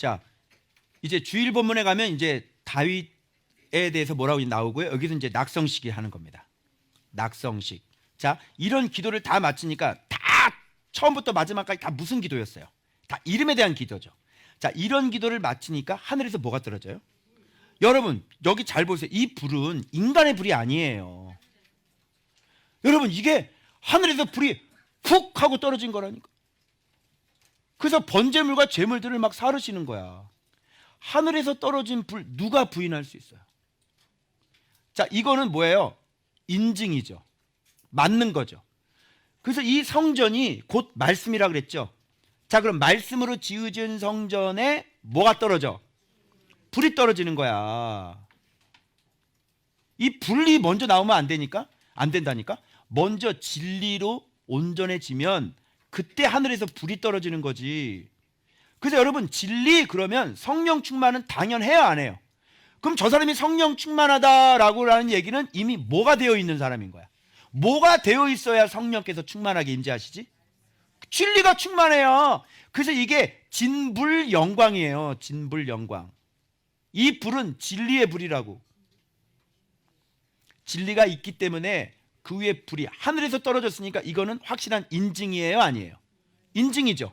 자, 이제 주일 본문에 가면 이제 다윗에 대해서 뭐라고 나오고요. 여기서 이제 낙성식이 하는 겁니다. 낙성식. 자, 이런 기도를 다 마치니까 다 처음부터 마지막까지 다 무슨 기도였어요? 다 이름에 대한 기도죠. 자, 이런 기도를 마치니까 하늘에서 뭐가 떨어져요? 여러분, 여기 잘 보세요. 이 불은 인간의 불이 아니에요. 여러분, 이게 하늘에서 불이 푹 하고 떨어진 거라니까. 그래서 번제물과 제물들을 막 사르시는 거야. 하늘에서 떨어진 불 누가 부인할 수 있어요? 자, 이거는 뭐예요? 인증이죠. 맞는 거죠. 그래서 이 성전이 곧 말씀이라 그랬죠. 자, 그럼 말씀으로 지어진 성전에 뭐가 떨어져? 불이 떨어지는 거야. 이 불이 먼저 나오면 안 된다니까. 먼저 진리로 온전해지면 그때 하늘에서 불이 떨어지는 거지. 그래서 여러분, 진리 그러면 성령 충만은 당연해야 안 해요? 그럼 저 사람이 성령 충만하다라고 하는 얘기는 이미 뭐가 되어 있는 사람인 거야. 뭐가 되어 있어야 성령께서 충만하게 임재하시지? 진리가 충만해요. 그래서 이게 진불 영광이에요. 진불 영광. 이 불은 진리의 불이라고. 진리가 있기 때문에 그 위에 불이 하늘에서 떨어졌으니까 이거는 확실한 인증이에요, 아니에요? 인증이죠.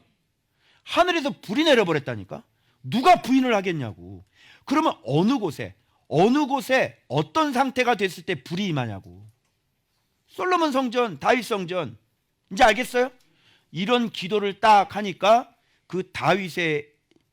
하늘에서 불이 내려버렸다니까. 누가 부인을 하겠냐고. 그러면 어느 곳에 어떤 상태가 됐을 때 불이 임하냐고. 솔로몬 성전, 다윗 성전. 이제 알겠어요? 이런 기도를 딱 하니까 그 다윗의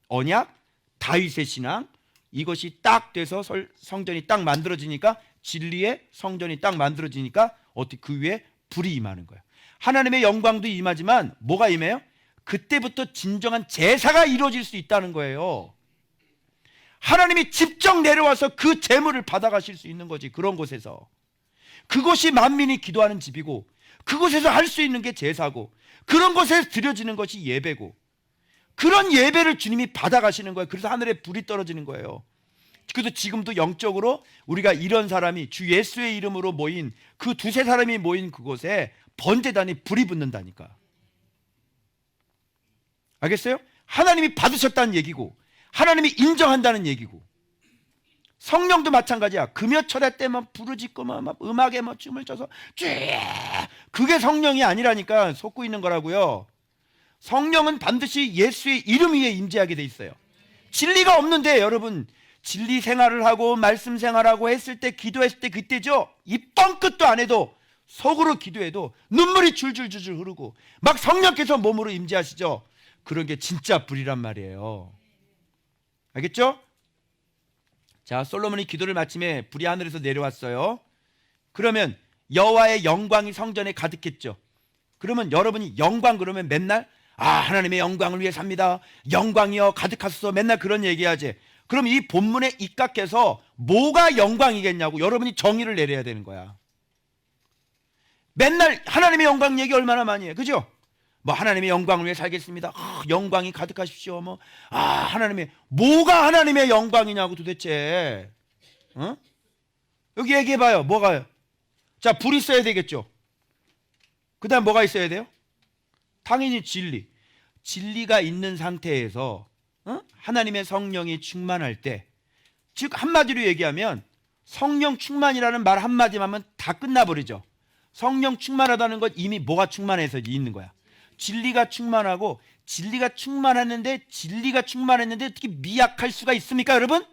언약, 다윗의 신앙, 이것이 딱 돼서 성전이 딱 만들어지니까, 진리의 성전이 딱 만들어지니까 어떻게 그 위에 불이 임하는 거예요. 하나님의 영광도 임하지만 뭐가 임해요? 그때부터 진정한 제사가 이루어질 수 있다는 거예요. 하나님이 직접 내려와서 그 제물을 받아가실 수 있는 거지. 그런 곳에서. 그것이 만민이 기도하는 집이고, 그곳에서 할 수 있는 게 제사고, 그런 곳에서 드려지는 것이 예배고, 그런 예배를 주님이 받아가시는 거예요. 그래서 하늘에 불이 떨어지는 거예요. 그래서 지금도 영적으로 우리가 이런 사람이 주 예수의 이름으로 모인 그 두세 사람이 모인 그곳에 번제단에 불이 붙는다니까. 알겠어요? 하나님이 받으셨다는 얘기고, 하나님이 인정한다는 얘기고. 성령도 마찬가지야. 금요철에 때만 부르짖고 막 음악에 막 춤을 춰서 쭉, 그게 성령이 아니라니까. 속고 있는 거라고요. 성령은 반드시 예수의 이름 위에 임재하게 돼 있어요. 진리가 없는데 여러분, 진리 생활을 하고 말씀 생활하고 했을 때, 기도했을 때 그때죠. 입 뻥끗도 안 해도 속으로 기도해도 눈물이 줄줄줄줄 흐르고 막 성령께서 몸으로 임재하시죠. 그런 게 진짜 불이란 말이에요. 알겠죠? 자, 솔로몬이 기도를 마침에 불이 하늘에서 내려왔어요. 그러면 여호와의 영광이 성전에 가득했죠. 그러면 여러분이 영광 그러면 맨날 하나님의 영광을 위해 삽니다. 영광이여 가득하소서, 맨날 그런 얘기하지. 그럼 이 본문에 입각해서 뭐가 영광이겠냐고 여러분이 정의를 내려야 되는 거야. 맨날 하나님의 영광 얘기 얼마나 많이 해, 그죠? 뭐 하나님의 영광을 위해 살겠습니다. 영광이 가득하십시오. 뭐 하나님의, 뭐가 하나님의 영광이냐고 도대체. 여기 얘기해봐요. 뭐가요? 자, 불이 있어야 되겠죠. 그 다음 뭐가 있어야 돼요? 당연히 진리. 진리가 있는 상태에서 하나님의 성령이 충만할 때, 즉 한마디로 얘기하면 성령 충만이라는 말 한마디만 하면 다 끝나버리죠. 성령 충만하다는 건 이미 뭐가 충만해서 있는 거야? 진리가 충만하고, 진리가 충만했는데 어떻게 미약할 수가 있습니까, 여러분?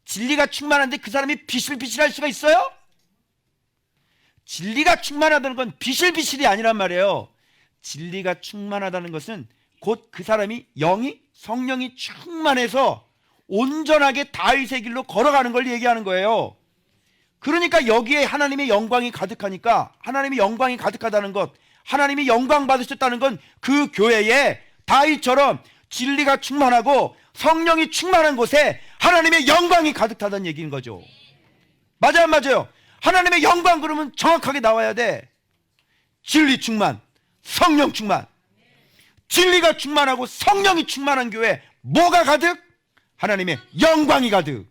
진리가 충만한데 그 사람이 비실비실할 수가 있어요? 진리가 충만하다는 건 비실비실이 아니란 말이에요. 진리가 충만하다는 것은 곧 그 사람이 성령이 충만해서 온전하게 다윗의 길로 걸어가는 걸 얘기하는 거예요. 그러니까 여기에 하나님의 영광이 가득하니까, 하나님의 영광이 가득하다는 것, 하나님이 영광 받으셨다는 건 그 교회에 다윗처럼 진리가 충만하고 성령이 충만한 곳에 하나님의 영광이 가득하다는 얘기인 거죠. 맞아요, 안 맞아요? 하나님의 영광 그러면 정확하게 나와야 돼. 진리 충만, 성령 충만. 진리가 충만하고 성령이 충만한 교회, 뭐가 가득? 하나님의 영광이 가득.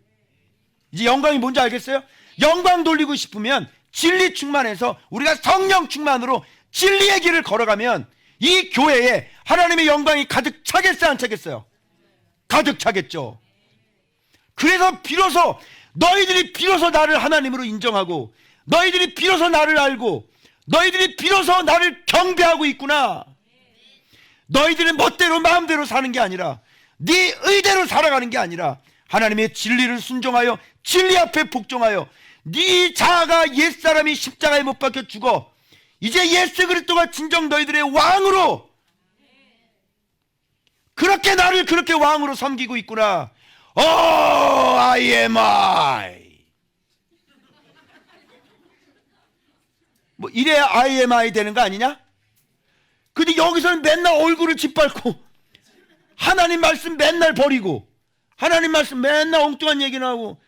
이제 영광이 뭔지 알겠어요? 영광 돌리고 싶으면 진리 충만해서 우리가 성령 충만으로 진리의 길을 걸어가면 이 교회에 하나님의 영광이 가득 차겠어요, 안 차겠어요? 가득 차겠죠. 그래서 비로소 너희들이 비로소 나를 하나님으로 인정하고 너희들이 비로소 나를 알고 너희들이 비로소 나를 경배하고 있구나. 너희들은 멋대로 마음대로 사는 게 아니라 네 의대로 살아가는 게 아니라 하나님의 진리를 순종하여 진리 앞에 복종하여 네 자아가 옛사람이 십자가에 못 박혀 죽어 이제 예수 그리스도가 진정 너희들의 왕으로 그렇게 나를 그렇게 왕으로 섬기고 있구나. I am I. 뭐 이래야 I am I 되는 거 아니냐? 근데 여기서는 맨날 얼굴을 짓밟고 하나님 말씀 맨날 버리고 하나님 말씀 맨날 엉뚱한 얘기나 하고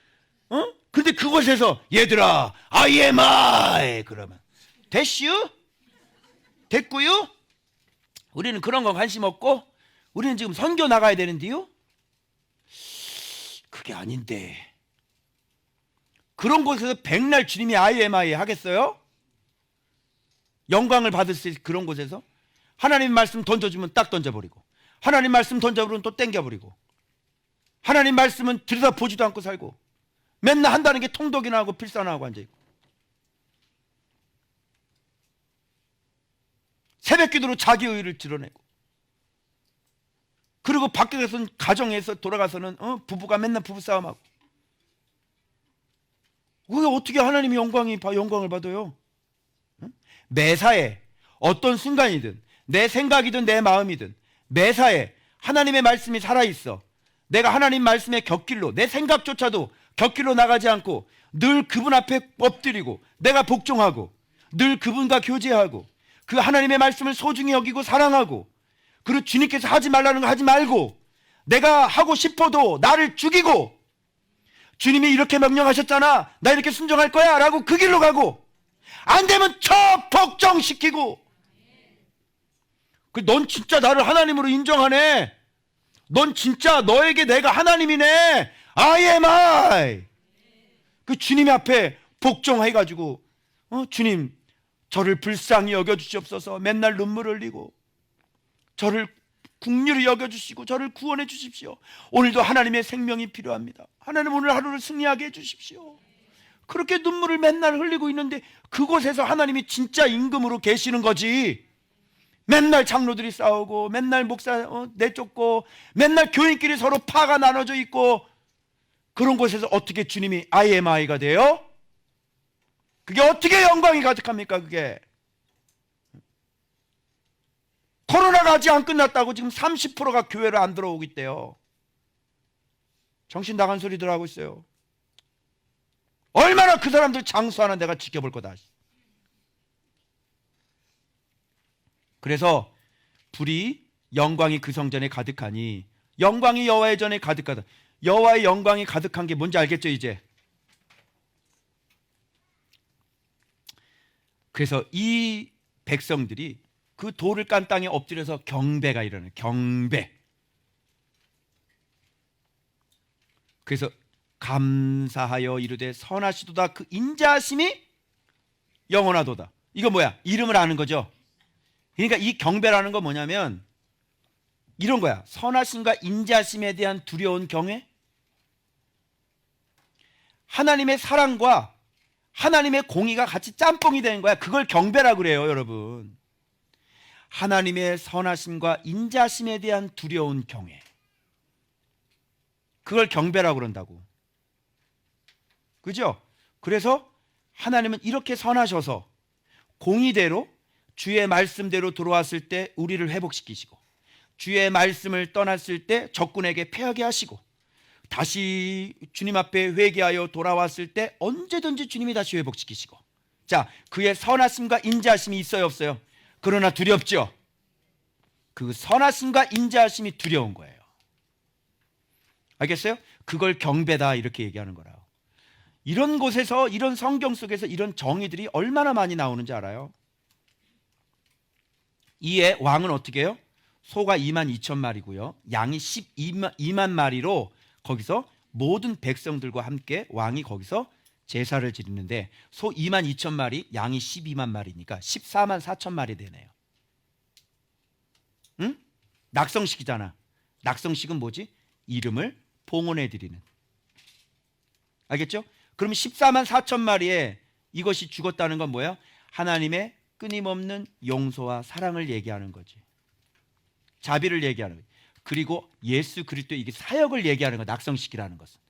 근데 그곳에서 얘들아 I am I 그러면 됐슈? 됐고요? 우리는 그런 거 관심 없고 우리는 지금 선교 나가야 되는데요? 그게 아닌데 그런 곳에서 백날 주님이 I am I 하겠어요? 영광을 받을 수 있는 그런 곳에서 하나님 말씀 던져주면 딱 던져버리고 하나님 말씀 던져버리면 또 땡겨버리고 하나님 말씀은 들여다보지도 않고 살고 맨날 한다는 게 통독이나 하고 필사나 하고 앉아있고 새벽기도로 자기 의의를 드러내고 그리고 밖에서는 가정에서 돌아가서는 부부가 맨날 부부싸움하고 그게 어떻게 하나님이 영광을 받아요? 매사에 어떤 순간이든 내 생각이든 내 마음이든 매사에 하나님의 말씀이 살아있어. 내가 하나님 말씀의 곁길로 내 생각조차도 곁길로 나가지 않고 늘 그분 앞에 엎드리고 내가 복종하고 늘 그분과 교제하고 그 하나님의 말씀을 소중히 여기고 사랑하고 그리고 주님께서 하지 말라는 거 하지 말고 내가 하고 싶어도 나를 죽이고 주님이 이렇게 명령하셨잖아 나 이렇게 순종할 거야 라고 그 길로 가고 안 되면 복종시키고 넌 진짜 나를 하나님으로 인정하네. 넌 진짜 너에게 내가 하나님이네. I am I. 그 주님 앞에 복종해가지고 주님 저를 불쌍히 여겨주시옵소서. 맨날 눈물 흘리고 저를 긍휼히 여겨주시고 저를 구원해 주십시오. 오늘도 하나님의 생명이 필요합니다. 하나님 오늘 하루를 승리하게 해주십시오. 그렇게 눈물을 맨날 흘리고 있는데 그곳에서 하나님이 진짜 임금으로 계시는 거지. 맨날 장로들이 싸우고 맨날 목사 내쫓고 맨날 교인끼리 서로 파가 나눠져 있고 그런 곳에서 어떻게 주님이 I am I가 돼요? 그게 어떻게 영광이 가득합니까? 그게 코로나가 아직 안 끝났다고 지금 30%가 교회를 안 들어오고 있대요. 정신 나간 소리들 하고 있어요. 얼마나 그 사람들 장수하나 내가 지켜볼 거다. 그래서 불이 영광이 그 성전에 가득하니 영광이 여호와의 전에 가득하다. 여호와의 영광이 가득한 게 뭔지 알겠죠 이제? 그래서 이 백성들이 그 돌을 깐 땅에 엎드려서 경배가 일어나요. 경배. 그래서 감사하여 이르되 선하시도다 그 인자하심이 영원하도다. 이거 뭐야? 이름을 아는 거죠. 그러니까 이 경배라는 건 뭐냐면 이런 거야. 선하심과 인자심에 대한 두려운 경외, 하나님의 사랑과 하나님의 공의가 같이 짬뽕이 되는 거야. 그걸 경배라고 그래요, 여러분. 하나님의 선하심과 인자심에 대한 두려운 경외, 그걸 경배라고 그런다고. 그죠? 그래서 하나님은 이렇게 선하셔서 공의대로 주의 말씀대로 돌아왔을 때 우리를 회복시키시고 주의 말씀을 떠났을 때 적군에게 패하게 하시고 다시 주님 앞에 회개하여 돌아왔을 때 언제든지 주님이 다시 회복시키시고. 자, 그의 선하심과 인자하심이 있어요, 없어요? 그러나 두렵죠. 그 선하심과 인자하심이 두려운 거예요. 알겠어요? 그걸 경배다 이렇게 얘기하는 거라. 이런 곳에서 이런 성경 속에서 이런 정의들이 얼마나 많이 나오는지 알아요? 이에 왕은 어떻게 해요? 소가 22,000마리고요 양이 12만 마리로 거기서 모든 백성들과 함께 왕이 거기서 제사를 지르는데 소 22,000마리 양이 12만 마리니까 14만 4천 마리 되네요. 응? 낙성식이잖아. 낙성식은 뭐지? 이름을 봉헌해 드리는. 알겠죠? 그럼 14만 4천 마리에 이것이 죽었다는 건 뭐예요? 하나님의 끊임없는 용서와 사랑을 얘기하는 거지. 자비를 얘기하는 거지. 그리고 예수 그리스도의 이게 사역을 얘기하는 거, 낙성시키라는 것은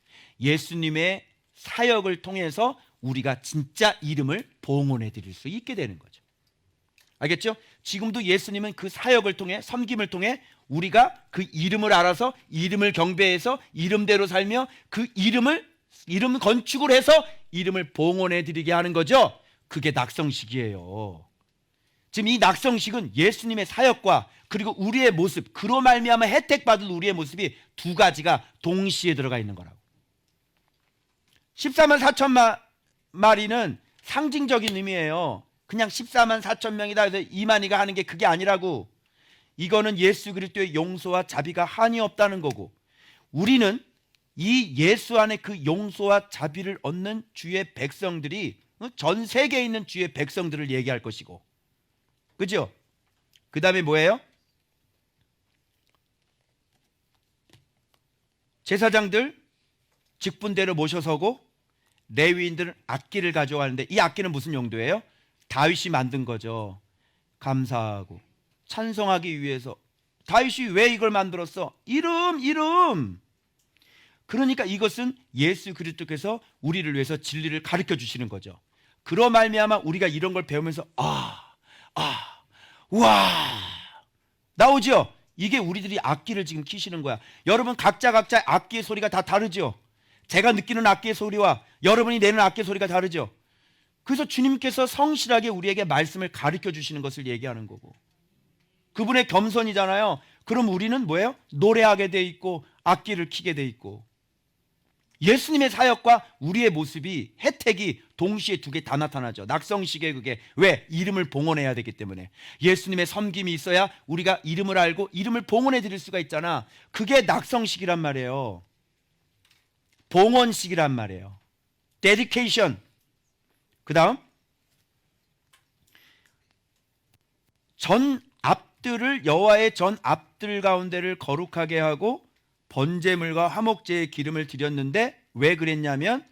예수님의 사역을 통해서 우리가 진짜 이름을 봉헌해 드릴 수 있게 되는 거죠. 알겠죠? 지금도 예수님은 그 사역을 통해, 섬김을 통해 우리가 그 이름을 알아서 이름을 경배해서 이름대로 살며 그 이름 건축을 해서 이름을 봉헌해 드리게 하는 거죠. 그게 낙성식이에요. 지금 이 낙성식은 예수님의 사역과 그리고 우리의 모습, 그로 말미암아 혜택받을 우리의 모습이 두 가지가 동시에 들어가 있는 거라고. 14만 4천 마리는 상징적인 의미예요. 그냥 14만 4천 명이다 해서 이만희가 하는 게 그게 아니라고. 이거는 예수 그리스도의 용서와 자비가 한이 없다는 거고, 우리는 이 예수 안에 그 용서와 자비를 얻는 주의 백성들이 전 세계에 있는 주의 백성들을 얘기할 것이고, 그죠? 그 다음에 뭐예요? 제사장들 직분대로 모셔서고 레위인들은 악기를 가져가는데, 이 악기는 무슨 용도예요? 다윗이 만든 거죠. 감사하고 찬송하기 위해서. 다윗이 왜 이걸 만들었어? 이름. 그러니까 이것은 예수 그리스도께서 우리를 위해서 진리를 가르쳐 주시는 거죠. 그로 말미암아 우리가 이런 걸 배우면서 와 나오죠. 이게 우리들이 악기를 지금 키시는 거야. 여러분 각자 악기의 소리가 다 다르죠. 제가 느끼는 악기의 소리와 여러분이 내는 악기의 소리가 다르죠. 그래서 주님께서 성실하게 우리에게 말씀을 가르쳐 주시는 것을 얘기하는 거고, 그분의 겸손이잖아요. 그럼 우리는 뭐예요? 노래하게 돼 있고 악기를 키게 돼 있고, 예수님의 사역과 우리의 모습이, 혜택이 동시에 두 개 다 나타나죠. 낙성식의 그게 왜? 이름을 봉헌해야 되기 때문에. 예수님의 섬김이 있어야 우리가 이름을 알고 이름을 봉헌해 드릴 수가 있잖아. 그게 낙성식이란 말이에요. 봉헌식이란 말이에요. 데디케이션. 그 다음 전 앞들을, 여호와의 전 앞들 가운데를 거룩하게 하고 번제물과 화목제의 기름을 드렸는데, 왜 그랬냐면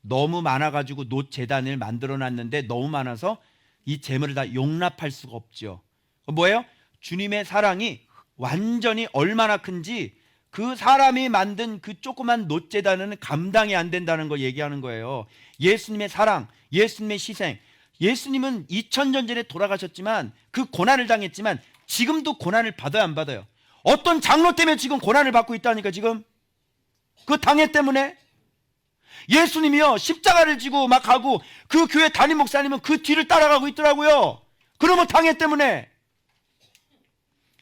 너무 많아가지고 놋 제단을 만들어놨는데 너무 많아서 이 제물을 다 용납할 수가 없죠. 뭐예요? 주님의 사랑이 완전히 얼마나 큰지 그 사람이 만든 그 조그만 놋 제단은 감당이 안 된다는 걸 얘기하는 거예요. 예수님의 사랑, 예수님의 희생. 예수님은 2000년 전에 돌아가셨지만 그 고난을 당했지만 지금도 고난을 받아요, 안 받아요? 어떤 장로 때문에 지금 고난을 받고 있다니까. 지금 그 당회 때문에. 예수님이요 십자가를 지고 막 가고 그 교회 담임 목사님은 그 뒤를 따라가고 있더라고요. 그러면 당회 때문에.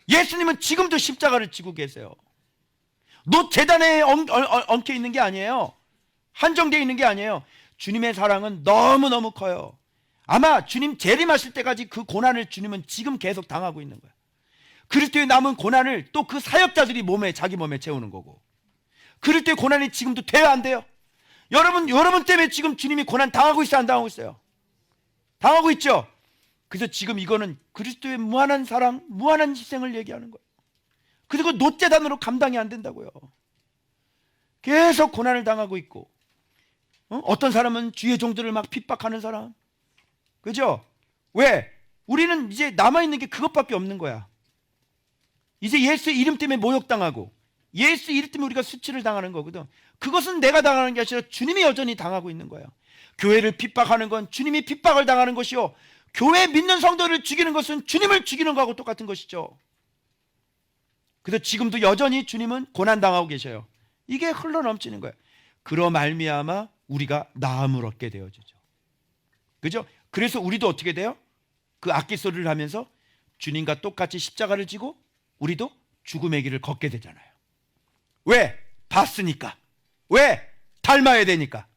예수님은 지금도 십자가를 지고 계세요. 너 재단에 엉켜 있는 게 아니에요. 한정되어 있는 게 아니에요. 주님의 사랑은 너무너무 커요. 아마 주님 재림하실 때까지 그 고난을 주님은 지금 계속 당하고 있는 거예요. 그리스도의 남은 고난을 또 그 사역자들이 자기 몸에 채우는 거고, 그리스도의 고난이 지금도 돼야 안 돼요? 여러분 때문에 지금 주님이 고난 당하고 있어요, 안 당하고 있어요? 당하고 있죠. 그래서 지금 이거는 그리스도의 무한한 사랑, 무한한 희생을 얘기하는 거예요. 그리고 놋제단으로 감당이 안 된다고요. 계속 고난을 당하고 있고, 어떤 사람은 주의 종들을 막 핍박하는 사람, 그죠? 왜? 우리는 이제 남아있는 게 그것밖에 없는 거야. 이제 예수 이름 때문에 모욕당하고 예수 이름 때문에 우리가 수치를 당하는 거거든. 그것은 내가 당하는 게 아니라 주님이 여전히 당하고 있는 거야. 교회를 핍박하는 건 주님이 핍박을 당하는 것이요, 교회 믿는 성도를 죽이는 것은 주님을 죽이는 거하고 똑같은 것이죠. 그래서 지금도 여전히 주님은 고난당하고 계셔요. 이게 흘러넘치는 거예요. 그러 말미암아 우리가 나음을 얻게 되어지죠. 그죠? 그래서 우리도 어떻게 돼요? 그 악기 소리를 하면서 주님과 똑같이 십자가를 지고 우리도 죽음의 길을 걷게 되잖아요. 왜? 봤으니까. 왜? 닮아야 되니까.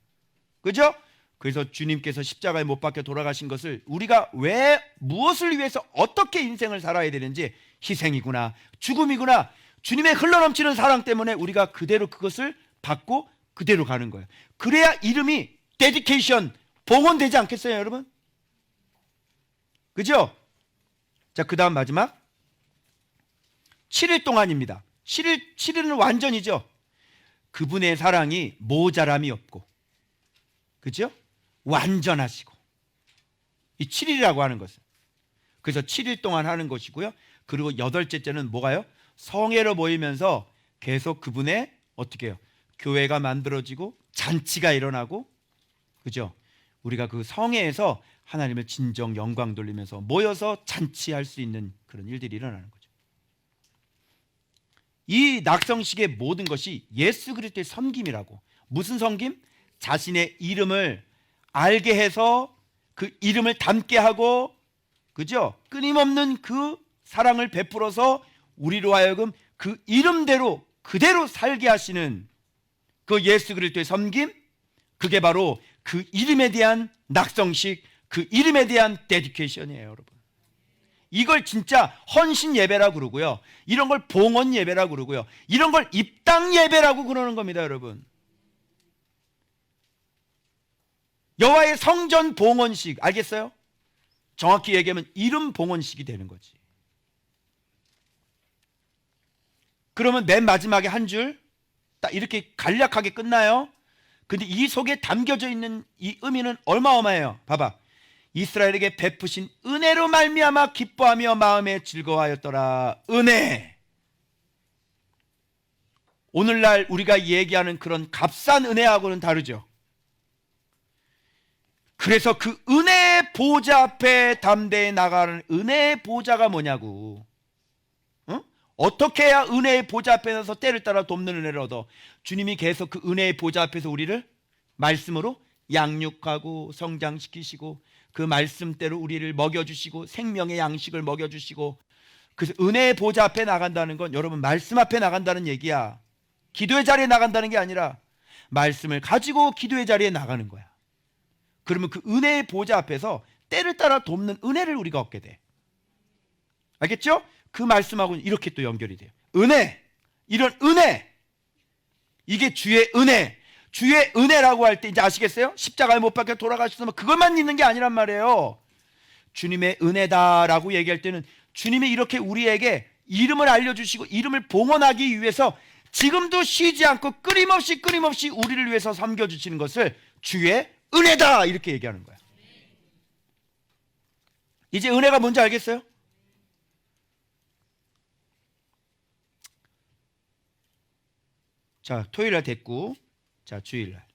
그죠? 그래서 주님께서 십자가에 못 박혀 돌아가신 것을 우리가 왜, 무엇을 위해서 어떻게 인생을 살아야 되는지, 희생이구나, 죽음이구나, 주님의 흘러넘치는 사랑 때문에 우리가 그대로 그것을 받고 그대로 가는 거예요. 그래야 이름이 데디케이션, 봉헌되지 않겠어요, 여러분? 그죠? 자, 그 다음 마지막 7일 동안입니다. 7일은 완전이죠. 그분의 사랑이 모자람이 없고, 그죠? 완전하시고, 이 7일이라고 하는 것은. 그래서 7일 동안 하는 것이고요. 그리고 여덟째째는 뭐가요? 성회로 모이면서 계속 그분의 어떻게 해요? 교회가 만들어지고 잔치가 일어나고, 그죠? 우리가 그 성회에서 하나님을 진정 영광 돌리면서 모여서 잔치할 수 있는 그런 일들이 일어나는 거죠. 이 낙성식의 모든 것이 예수 그리스도의 섬김이라고. 무슨 섬김? 자신의 이름을 알게 해서 그 이름을 담게 하고, 그죠? 끊임없는 그 사랑을 베풀어서 우리로 하여금 그 이름대로 그대로 살게 하시는 그 예수 그리스도의 섬김, 그게 바로 그 이름에 대한 낙성식, 그 이름에 대한 데디케이션이에요, 여러분. 이걸 진짜 헌신 예배라고 그러고요. 이런 걸 봉헌 예배라고 그러고요. 이런 걸 입당 예배라고 그러는 겁니다, 여러분. 여호와의 성전 봉헌식, 알겠어요? 정확히 얘기하면 이름 봉헌식이 되는 거지. 그러면 맨 마지막에 한 줄 딱 이렇게 간략하게 끝나요. 근데 이 속에 담겨져 있는 이 의미는 얼마어마해요. 봐봐. 이스라엘에게 베푸신 은혜로 말미암아 기뻐하며 마음에 즐거워하였더라. 은혜. 오늘날 우리가 얘기하는 그런 값싼 은혜하고는 다르죠. 그래서 그 은혜의 보좌 앞에 담대히 나가는 은혜의 보좌가 뭐냐고. 응? 어떻게 해야 은혜의 보좌 앞에 서서 때를 따라 돕는 은혜를 얻어? 주님이 계속 그 은혜의 보좌 앞에서 우리를 말씀으로 양육하고 성장시키시고, 그 말씀대로 우리를 먹여주시고 생명의 양식을 먹여주시고. 그래서 은혜의 보좌 앞에 나간다는 건 여러분 말씀 앞에 나간다는 얘기야. 기도의 자리에 나간다는 게 아니라 말씀을 가지고 기도의 자리에 나가는 거야. 그러면 그 은혜의 보좌 앞에서 때를 따라 돕는 은혜를 우리가 얻게 돼. 알겠죠? 그 말씀하고는 이렇게 또 연결이 돼요. 은혜, 이런 은혜, 이게 주의 은혜. 주의 은혜라고 할 때 이제 아시겠어요? 십자가에 못 박혀 돌아가셔서 그것만 있는 게 아니란 말이에요. 주님의 은혜다라고 얘기할 때는 주님이 이렇게 우리에게 이름을 알려주시고 이름을 봉헌하기 위해서 지금도 쉬지 않고 끊임없이 우리를 위해서 섬겨주시는 것을 주의 은혜다 이렇게 얘기하는 거야. 이제 은혜가 뭔지 알겠어요? 자, 토요일날 됐고, 자, 주일날.